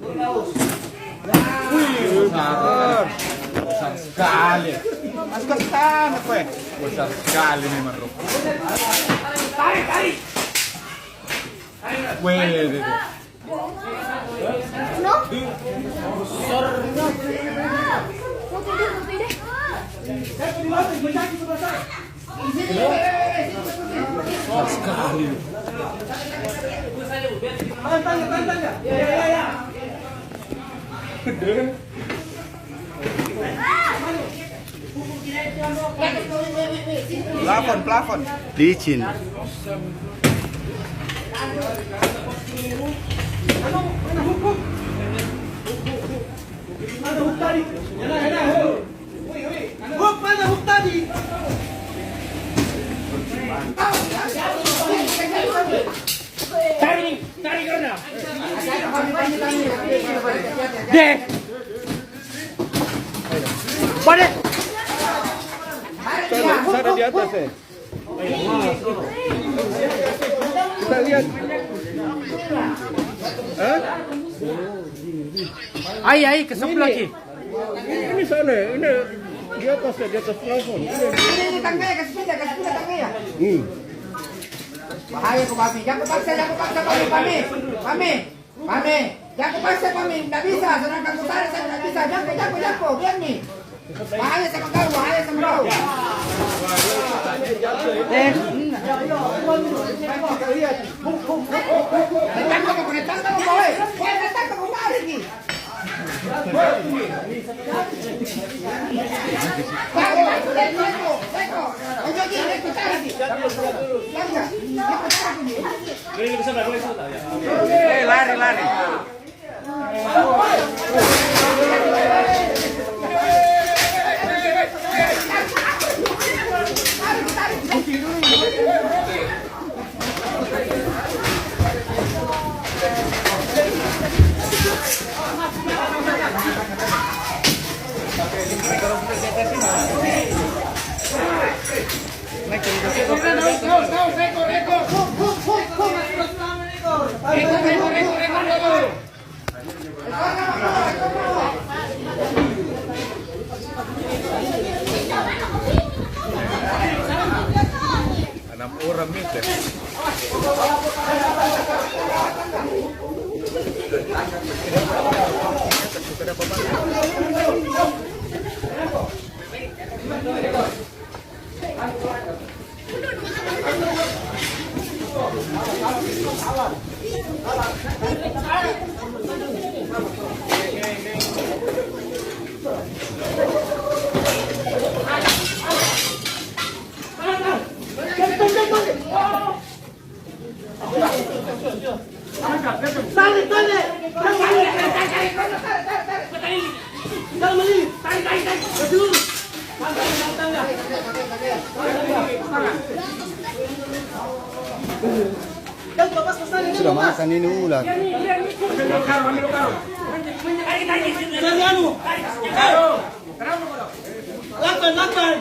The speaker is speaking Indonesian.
Wih, besar. Besar sekali. Masuk ke sana, Pak. Besar sekali memang, Bro. Tarik. Wih, No? besar sekali. Tanya. Ya. Plafon. Licin. Mana hook tadi? Hook mana hook tadi? Tarik karena. Deh. Balik. Sana di atas, Kita lihat. Ai ke sebelah lagi. Ini sana, ini di atas plafon. Ini tangganya, kasih pindah tangganya. Bahaya kok Pami, jangan paksa Pami. Jangan paksa Pami, nggak bisa, sedangkan saudara saya nggak bisa. Jangan, biar nih. Bahaya sama kau. Tangkap boy. Tangkap lagi. Lari. Enam orang meter. Sudah makan ini ular. Lakban.